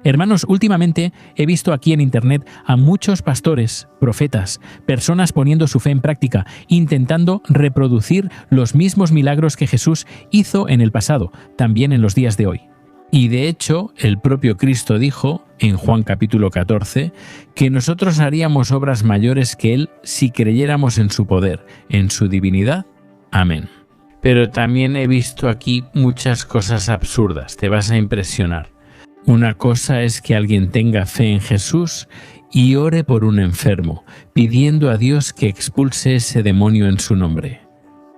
Hermanos, últimamente he visto aquí en Internet a muchos pastores, profetas, personas poniendo su fe en práctica, intentando reproducir los mismos milagros que Jesús hizo en el pasado, también en los días de hoy. Y de hecho, el propio Cristo dijo, en Juan capítulo 14, que nosotros haríamos obras mayores que Él si creyéramos en su poder, en su divinidad. Amén. Pero también he visto aquí muchas cosas absurdas, te vas a impresionar. Una cosa es que alguien tenga fe en Jesús y ore por un enfermo, pidiendo a Dios que expulse ese demonio en su nombre.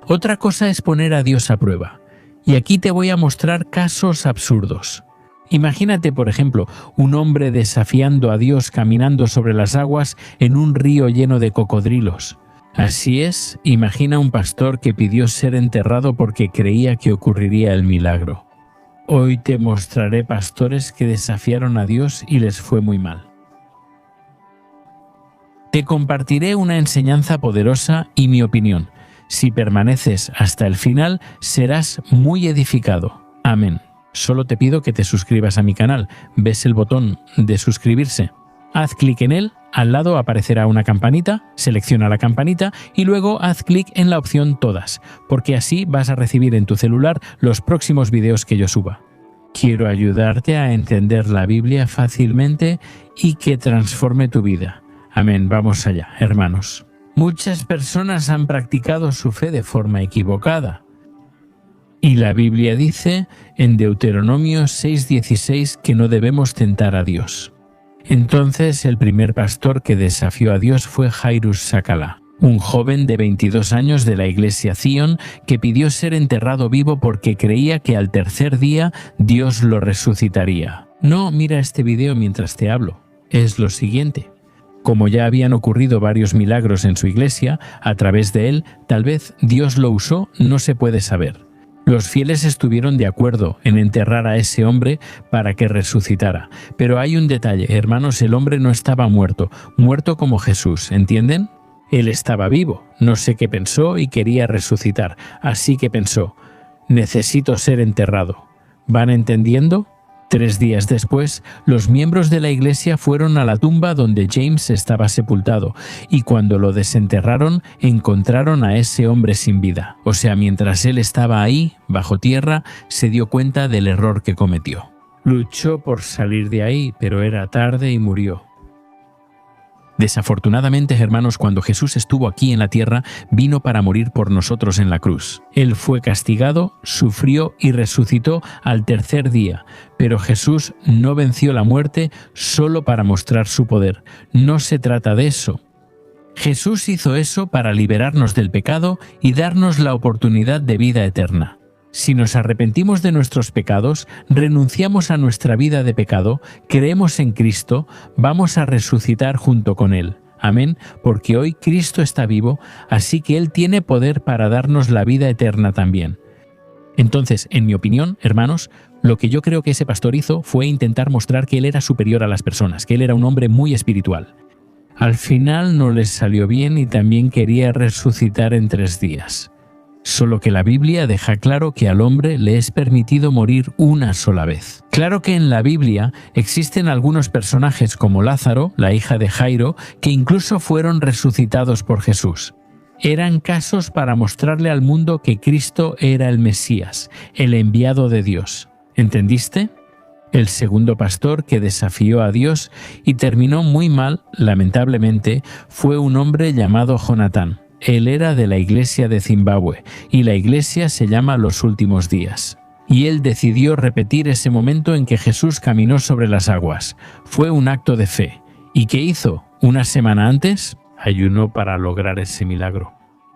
Otra cosa es poner a Dios a prueba. Y aquí te voy a mostrar casos absurdos. Imagínate, por ejemplo, un hombre desafiando a Dios caminando sobre las aguas en un río lleno de cocodrilos. Así es, imagina un pastor que pidió ser enterrado porque creía que ocurriría el milagro. Hoy te mostraré pastores que desafiaron a Dios y les fue muy mal. Te compartiré una enseñanza poderosa y mi opinión. Si permaneces hasta el final, serás muy edificado. Amén. Solo te pido que te suscribas a mi canal. ¿Ves el botón de suscribirse? Haz clic en él, al lado aparecerá una campanita, selecciona la campanita y luego haz clic en la opción Todas, porque así vas a recibir en tu celular los próximos videos que yo suba. Quiero ayudarte a entender la Biblia fácilmente y que transforme tu vida. Amén, vamos allá, hermanos. Muchas personas han practicado su fe de forma equivocada. Y la Biblia dice en Deuteronomio 6:16 que no debemos tentar a Dios. Entonces el primer pastor que desafió a Dios fue Jairus Sakala, un joven de 22 años de la iglesia Zion que pidió ser enterrado vivo porque creía que al tercer día Dios lo resucitaría. No, mira este video mientras te hablo. Es lo siguiente. Como ya habían ocurrido varios milagros en su iglesia, a través de él, tal vez Dios lo usó, no se puede saber. Los fieles estuvieron de acuerdo en enterrar a ese hombre para que resucitara. Pero hay un detalle, hermanos, el hombre no estaba muerto como Jesús, ¿entienden? Él estaba vivo, no sé qué pensó y quería resucitar, así que pensó, necesito ser enterrado. ¿Van entendiendo? 3 días después, los miembros de la iglesia fueron a la tumba donde James estaba sepultado y cuando lo desenterraron encontraron a ese hombre sin vida. O sea, mientras él estaba ahí, bajo tierra, se dio cuenta del error que cometió. Luchó por salir de ahí, pero era tarde y murió. Desafortunadamente, hermanos, cuando Jesús estuvo aquí en la tierra, vino para morir por nosotros en la cruz. Él fue castigado, sufrió y resucitó al tercer día, pero Jesús no venció la muerte solo para mostrar su poder. No se trata de eso. Jesús hizo eso para liberarnos del pecado y darnos la oportunidad de vida eterna. Si nos arrepentimos de nuestros pecados, renunciamos a nuestra vida de pecado, creemos en Cristo, vamos a resucitar junto con Él. Amén, porque hoy Cristo está vivo, así que Él tiene poder para darnos la vida eterna también. Entonces, en mi opinión, hermanos, lo que yo creo que ese pastor hizo fue intentar mostrar que Él era superior a las personas, que Él era un hombre muy espiritual. Al final no les salió bien y también quería resucitar en 3 días. Solo que la Biblia deja claro que al hombre le es permitido morir una sola vez. Claro que en la Biblia existen algunos personajes como Lázaro, la hija de Jairo, que incluso fueron resucitados por Jesús. Eran casos para mostrarle al mundo que Cristo era el Mesías, el enviado de Dios. ¿Entendiste? El segundo pastor que desafió a Dios y terminó muy mal, lamentablemente, fue un hombre llamado Jonatán. Él era de la iglesia de Zimbabue y la iglesia se llama Los Últimos Días. Y él decidió repetir ese momento en que Jesús caminó sobre las aguas. Fue un acto de fe. ¿Y qué hizo? Una semana antes, ayunó para lograr ese milagro.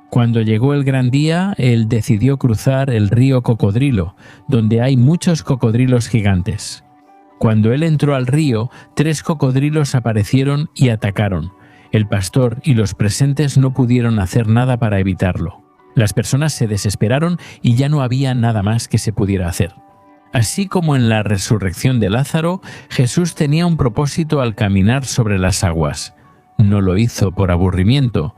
Cuando llegó el gran día, él decidió cruzar el río Cocodrilo, donde hay muchos cocodrilos gigantes. Cuando él entró al río, 3 cocodrilos aparecieron y atacaron. El pastor y los presentes no pudieron hacer nada para evitarlo. Las personas se desesperaron y ya no había nada más que se pudiera hacer. Así como en la resurrección de Lázaro, Jesús tenía un propósito al caminar sobre las aguas. No lo hizo por aburrimiento.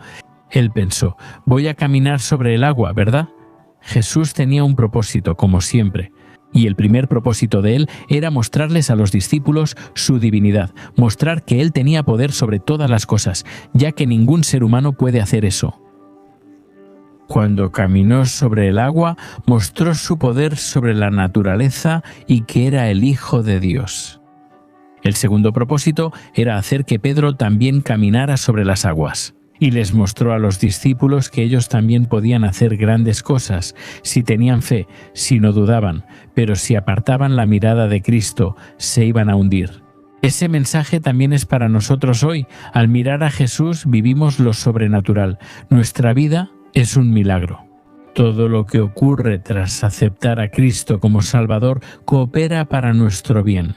Él pensó, voy a caminar sobre el agua, ¿verdad? Jesús tenía un propósito, como siempre. Y el primer propósito de él era mostrarles a los discípulos su divinidad, mostrar que él tenía poder sobre todas las cosas, ya que ningún ser humano puede hacer eso. Cuando caminó sobre el agua, mostró su poder sobre la naturaleza y que era el Hijo de Dios. El segundo propósito era hacer que Pedro también caminara sobre las aguas. Y les mostró a los discípulos que ellos también podían hacer grandes cosas si tenían fe, si no dudaban, pero si apartaban la mirada de Cristo, se iban a hundir. Ese mensaje también es para nosotros hoy. Al mirar a Jesús vivimos lo sobrenatural. Nuestra vida es un milagro. Todo lo que ocurre tras aceptar a Cristo como Salvador coopera para nuestro bien.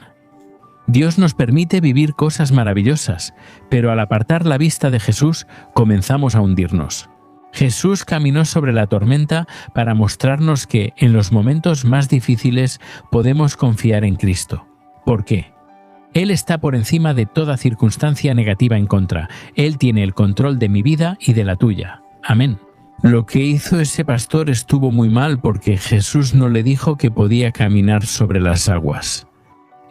Dios nos permite vivir cosas maravillosas, pero al apartar la vista de Jesús, comenzamos a hundirnos. Jesús caminó sobre la tormenta para mostrarnos que, en los momentos más difíciles, podemos confiar en Cristo. ¿Por qué? Él está por encima de toda circunstancia negativa en contra. Él tiene el control de mi vida y de la tuya. Amén. Lo que hizo ese pastor estuvo muy mal porque Jesús no le dijo que podía caminar sobre las aguas.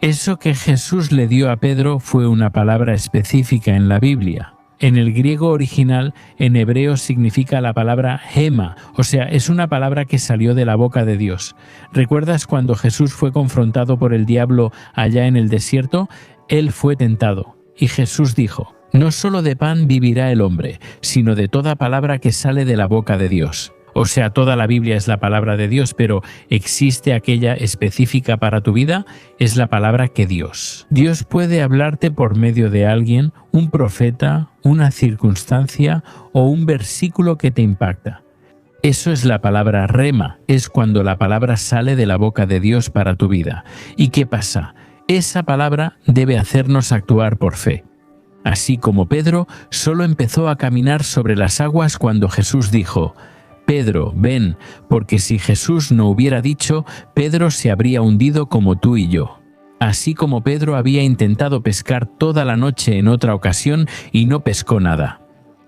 Eso que Jesús le dio a Pedro fue una palabra específica en la Biblia. En el griego original, en hebreo significa la palabra hema, o sea, es una palabra que salió de la boca de Dios. ¿Recuerdas cuando Jesús fue confrontado por el diablo allá en el desierto? Él fue tentado, y Jesús dijo: no solo de pan vivirá el hombre, sino de toda palabra que sale de la boca de Dios. O sea, toda la Biblia es la palabra de Dios, pero ¿existe aquella específica para tu vida? Es la palabra que Dios. Dios puede hablarte por medio de alguien, un profeta, una circunstancia o un versículo que te impacta. Eso es la palabra rema, es cuando la palabra sale de la boca de Dios para tu vida. ¿Y qué pasa? Esa palabra debe hacernos actuar por fe. Así como Pedro solo empezó a caminar sobre las aguas cuando Jesús dijo: Pedro, ven, porque si Jesús no hubiera dicho, Pedro se habría hundido como tú y yo. Así como Pedro había intentado pescar toda la noche en otra ocasión y no pescó nada.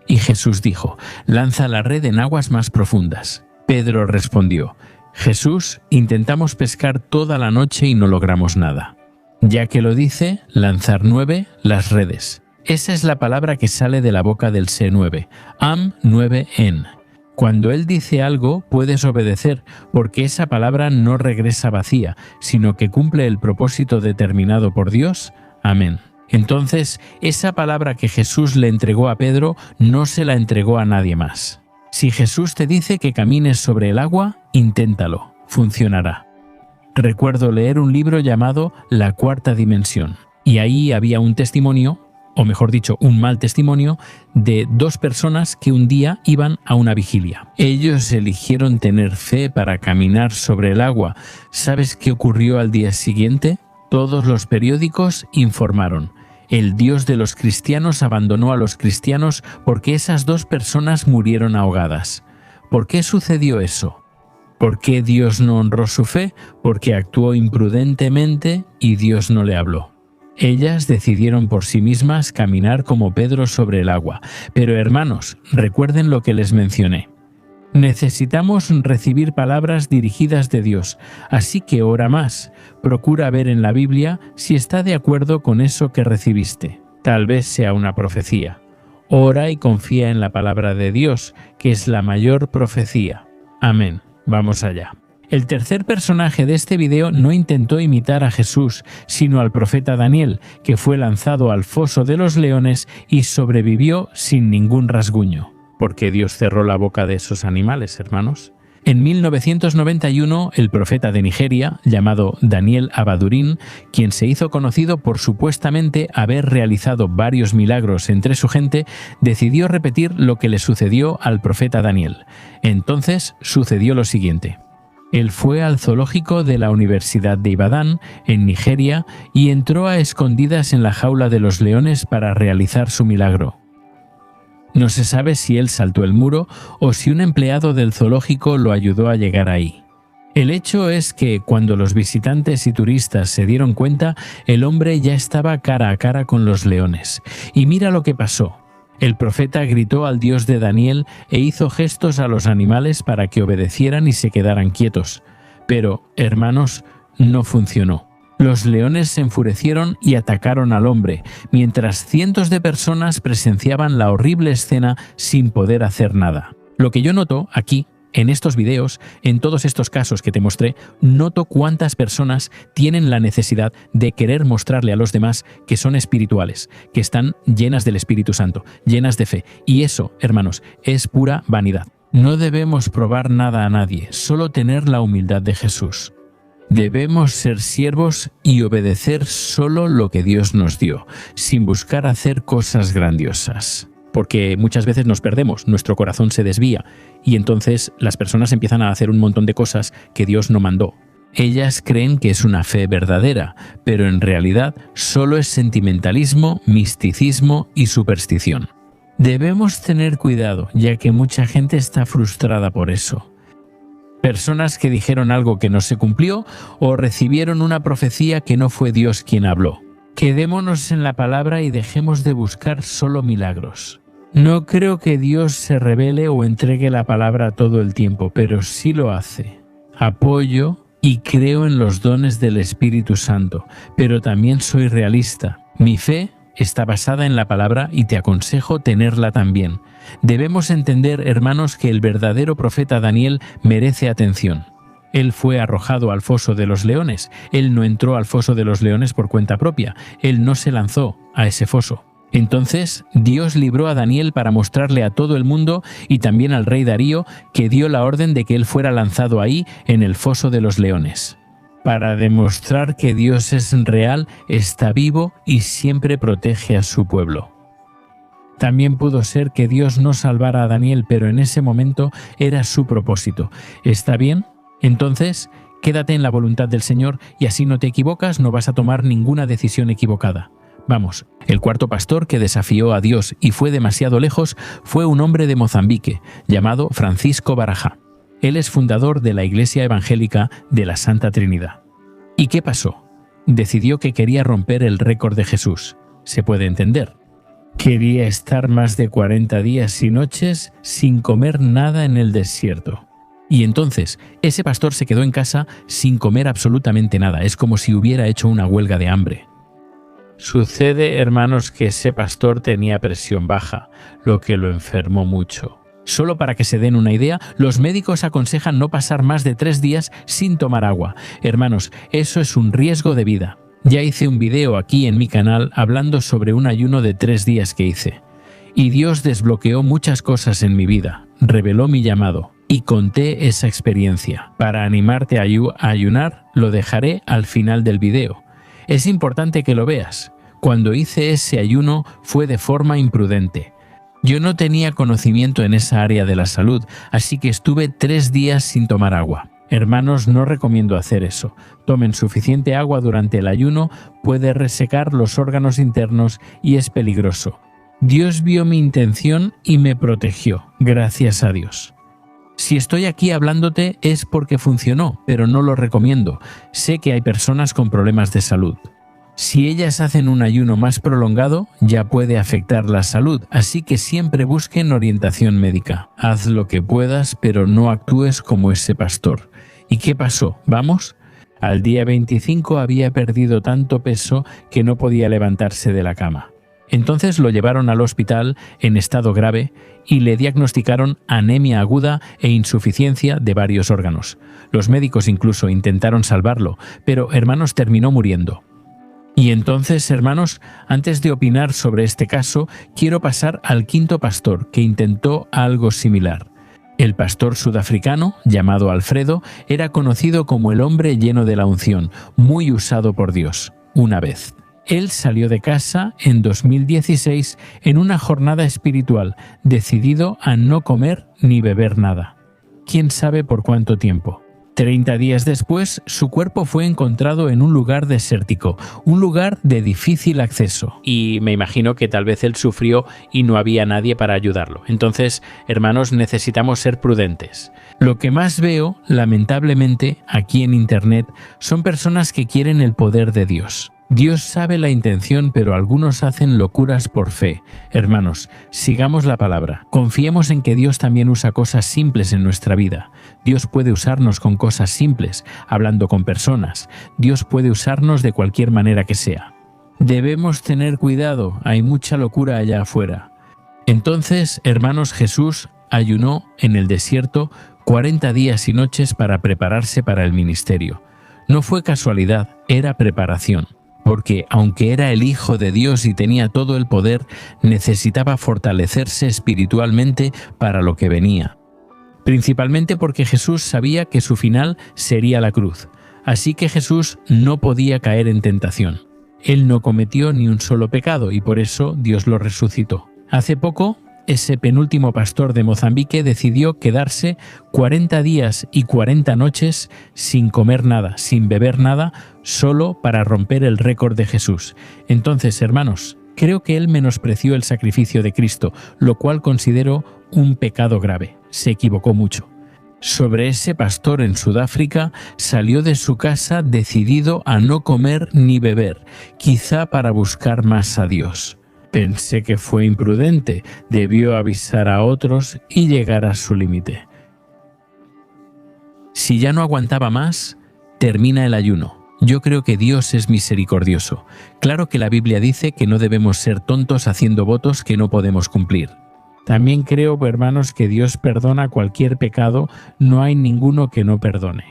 Y Jesús dijo: lanza la red en aguas más profundas. Pedro respondió: Jesús, intentamos pescar toda la noche y no logramos nada. Ya que lo dice, lanzar 9 las redes. Esa es la palabra que sale de la boca del C9, Am 9En. Cuando Él dice algo, puedes obedecer, porque esa palabra no regresa vacía, sino que cumple el propósito determinado por Dios. Amén. Entonces, esa palabra que Jesús le entregó a Pedro, no se la entregó a nadie más. Si Jesús te dice que camines sobre el agua, inténtalo, funcionará. Recuerdo leer un libro llamado La Cuarta Dimensión, y ahí había un testimonio, o mejor dicho, un mal testimonio, de 2 personas que un día iban a una vigilia. Ellos eligieron tener fe para caminar sobre el agua. ¿Sabes qué ocurrió al día siguiente? Todos los periódicos informaron: el Dios de los cristianos abandonó a los cristianos porque esas 2 personas murieron ahogadas. ¿Por qué sucedió eso? ¿Por qué Dios no honró su fe? Porque actuó imprudentemente y Dios no le habló. Ellas decidieron por sí mismas caminar como Pedro sobre el agua. Pero hermanos, recuerden lo que les mencioné. Necesitamos recibir palabras dirigidas de Dios, así que ora más. Procura ver en la Biblia si está de acuerdo con eso que recibiste. Tal vez sea una profecía. Ora y confía en la palabra de Dios, que es la mayor profecía. Amén. Vamos allá. El tercer personaje de este video no intentó imitar a Jesús, sino al profeta Daniel, que fue lanzado al foso de los leones y sobrevivió sin ningún rasguño. ¿Por qué Dios cerró la boca de esos animales, hermanos? En 1991, el profeta de Nigeria, llamado Daniel Abadurin, quien se hizo conocido por supuestamente haber realizado varios milagros entre su gente, decidió repetir lo que le sucedió al profeta Daniel. Entonces sucedió lo siguiente. Él fue al zoológico de la Universidad de Ibadan, en Nigeria, y entró a escondidas en la jaula de los leones para realizar su milagro. No se sabe si él saltó el muro o si un empleado del zoológico lo ayudó a llegar ahí. El hecho es que cuando los visitantes y turistas se dieron cuenta, el hombre ya estaba cara a cara con los leones. Y mira lo que pasó. El profeta gritó al Dios de Daniel e hizo gestos a los animales para que obedecieran y se quedaran quietos. Pero, hermanos, no funcionó. Los leones se enfurecieron y atacaron al hombre, mientras cientos de personas presenciaban la horrible escena sin poder hacer nada. Lo que yo noto aquí, en estos videos, en todos estos casos que te mostré, noto cuántas personas tienen la necesidad de querer mostrarle a los demás que son espirituales, que están llenas del Espíritu Santo, llenas de fe. Y eso, hermanos, es pura vanidad. No debemos probar nada a nadie, solo tener la humildad de Jesús. Debemos ser siervos y obedecer solo lo que Dios nos dio, sin buscar hacer cosas grandiosas. Porque muchas veces nos perdemos, nuestro corazón se desvía y entonces las personas empiezan a hacer un montón de cosas que Dios no mandó. Ellas creen que es una fe verdadera, pero en realidad solo es sentimentalismo, misticismo y superstición. Debemos tener cuidado, ya que mucha gente está frustrada por eso. Personas que dijeron algo que no se cumplió o recibieron una profecía que no fue Dios quien habló. Quedémonos en la palabra y dejemos de buscar solo milagros. No creo que Dios se revele o entregue la palabra todo el tiempo, pero sí lo hace. Apoyo y creo en los dones del Espíritu Santo, pero también soy realista. Mi fe está basada en la palabra y te aconsejo tenerla también. Debemos entender, hermanos, que el verdadero profeta Daniel merece atención. Él fue arrojado al foso de los leones. Él no entró al foso de los leones por cuenta propia. Él no se lanzó a ese foso. Entonces, Dios libró a Daniel para mostrarle a todo el mundo y también al rey Darío que dio la orden de que él fuera lanzado ahí en el foso de los leones. Para demostrar que Dios es real, está vivo y siempre protege a su pueblo. También pudo ser que Dios no salvara a Daniel, pero en ese momento era su propósito. ¿Está bien? Entonces, quédate en la voluntad del Señor y así no te equivocas, no vas a tomar ninguna decisión equivocada. Vamos, el cuarto pastor que desafió a Dios y fue demasiado lejos fue un hombre de Mozambique llamado Francisco Baraja. Él es fundador de la Iglesia Evangélica de la Santa Trinidad. ¿Y qué pasó? Decidió que quería romper el récord de Jesús. Se puede entender. Quería estar más de 40 días y noches sin comer nada en el desierto. Y entonces, ese pastor se quedó en casa sin comer absolutamente nada. Es como si hubiera hecho una huelga de hambre. Sucede, hermanos, que ese pastor tenía presión baja, lo que lo enfermó mucho. Solo para que se den una idea, los médicos aconsejan no pasar más de 3 días sin tomar agua. Hermanos, eso es un riesgo de vida. Ya hice un video aquí en mi canal hablando sobre un ayuno de 3 días que hice. Y Dios desbloqueó muchas cosas en mi vida, reveló mi llamado y conté esa experiencia. Para animarte a ayunar, lo dejaré al final del video. Es importante que lo veas. Cuando hice ese ayuno fue de forma imprudente. Yo no tenía conocimiento en esa área de la salud, así que estuve 3 días sin tomar agua. Hermanos, no recomiendo hacer eso. Tomen suficiente agua durante el ayuno, puede resecar los órganos internos y es peligroso. Dios vio mi intención y me protegió, gracias a Dios. Si estoy aquí hablándote es porque funcionó, pero no lo recomiendo. Sé que hay personas con problemas de salud. Si ellas hacen un ayuno más prolongado, ya puede afectar la salud, así que siempre busquen orientación médica. Haz lo que puedas, pero no actúes como ese pastor. ¿Y qué pasó? ¿Vamos? Al día 25 había perdido tanto peso que no podía levantarse de la cama. Entonces lo llevaron al hospital en estado grave y le diagnosticaron anemia aguda e insuficiencia de varios órganos. Los médicos incluso intentaron salvarlo, pero hermanos, terminó muriendo. Y entonces, hermanos, antes de opinar sobre este caso, quiero pasar al quinto pastor que intentó algo similar. El pastor sudafricano, llamado Alfredo, era conocido como el hombre lleno de la unción, muy usado por Dios, una vez. Él salió de casa en 2016 en una jornada espiritual, decidido a no comer ni beber nada. ¿Quién sabe por cuánto tiempo? 30 días después, su cuerpo fue encontrado en un lugar desértico, un lugar de difícil acceso. Y me imagino que tal vez él sufrió y no había nadie para ayudarlo. Entonces, hermanos, necesitamos ser prudentes. Lo que más veo, lamentablemente, aquí en Internet, son personas que quieren el poder de Dios. Dios sabe la intención, pero algunos hacen locuras por fe. Hermanos, sigamos la palabra. Confiemos en que Dios también usa cosas simples en nuestra vida. Dios puede usarnos con cosas simples, hablando con personas. Dios puede usarnos de cualquier manera que sea. Debemos tener cuidado, hay mucha locura allá afuera. Entonces, hermanos, Jesús ayunó en el desierto 40 días y noches para prepararse para el ministerio. No fue casualidad, era preparación. Porque aunque era el Hijo de Dios y tenía todo el poder, necesitaba fortalecerse espiritualmente para lo que venía. Principalmente porque Jesús sabía que su final sería la cruz. Así que Jesús no podía caer en tentación. Él no cometió ni un solo pecado y por eso Dios lo resucitó. Hace poco, ese penúltimo pastor de Mozambique decidió quedarse 40 días y 40 noches sin comer nada, sin beber nada, solo para romper el récord de Jesús. Entonces, hermanos, creo que él menospreció el sacrificio de Cristo, lo cual considero un pecado grave. Se equivocó mucho. Sobre ese pastor en Sudáfrica salió de su casa decidido a no comer ni beber, quizá para buscar más a Dios. Pensé que fue imprudente, debió avisar a otros y llegar a su límite. Si ya no aguantaba más, termina el ayuno. Yo creo que Dios es misericordioso. Claro que la Biblia dice que no debemos ser tontos haciendo votos que no podemos cumplir. También creo, hermanos, que Dios perdona cualquier pecado, no hay ninguno que no perdone.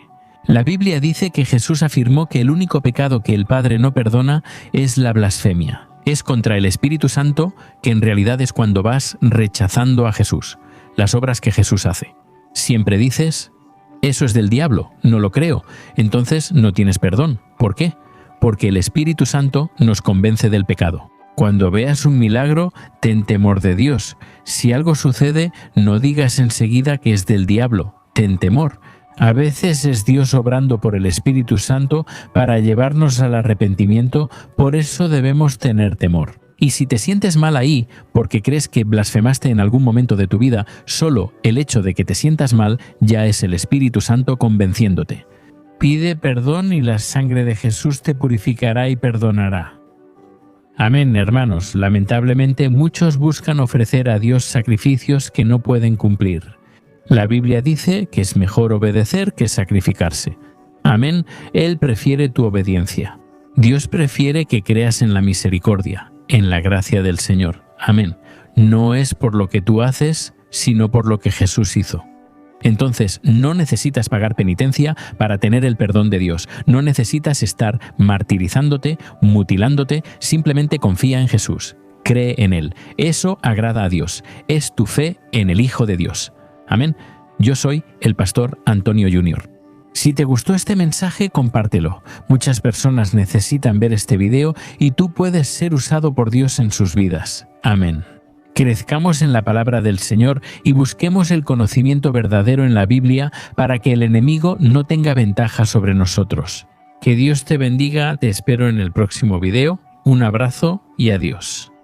La Biblia dice que Jesús afirmó que el único pecado que el Padre no perdona es la blasfemia. Es contra el Espíritu Santo, que en realidad es cuando vas rechazando a Jesús, las obras que Jesús hace. Siempre dices, eso es del diablo, no lo creo, entonces no tienes perdón. ¿Por qué? Porque el Espíritu Santo nos convence del pecado. Cuando veas un milagro, ten temor de Dios. Si algo sucede, no digas enseguida que es del diablo, ten temor. A veces es Dios obrando por el Espíritu Santo para llevarnos al arrepentimiento, por eso debemos tener temor. Y si te sientes mal ahí porque crees que blasfemaste en algún momento de tu vida, solo el hecho de que te sientas mal ya es el Espíritu Santo convenciéndote. Pide perdón y la sangre de Jesús te purificará y perdonará. Amén, hermanos. Lamentablemente muchos buscan ofrecer a Dios sacrificios que no pueden cumplir. La Biblia dice que es mejor obedecer que sacrificarse. Amén, Él prefiere tu obediencia. Dios prefiere que creas en la misericordia, en la gracia del Señor. Amén. No es por lo que tú haces, sino por lo que Jesús hizo. Entonces, no necesitas pagar penitencia para tener el perdón de Dios. No necesitas estar martirizándote, mutilándote, simplemente confía en Jesús. Cree en Él. Eso agrada a Dios. Es tu fe en el Hijo de Dios. Amén. Yo soy el pastor Antonio Junior. Si te gustó este mensaje, compártelo. Muchas personas necesitan ver este video y tú puedes ser usado por Dios en sus vidas. Amén. Crezcamos en la palabra del Señor y busquemos el conocimiento verdadero en la Biblia para que el enemigo no tenga ventaja sobre nosotros. Que Dios te bendiga, te espero en el próximo video. Un abrazo y adiós.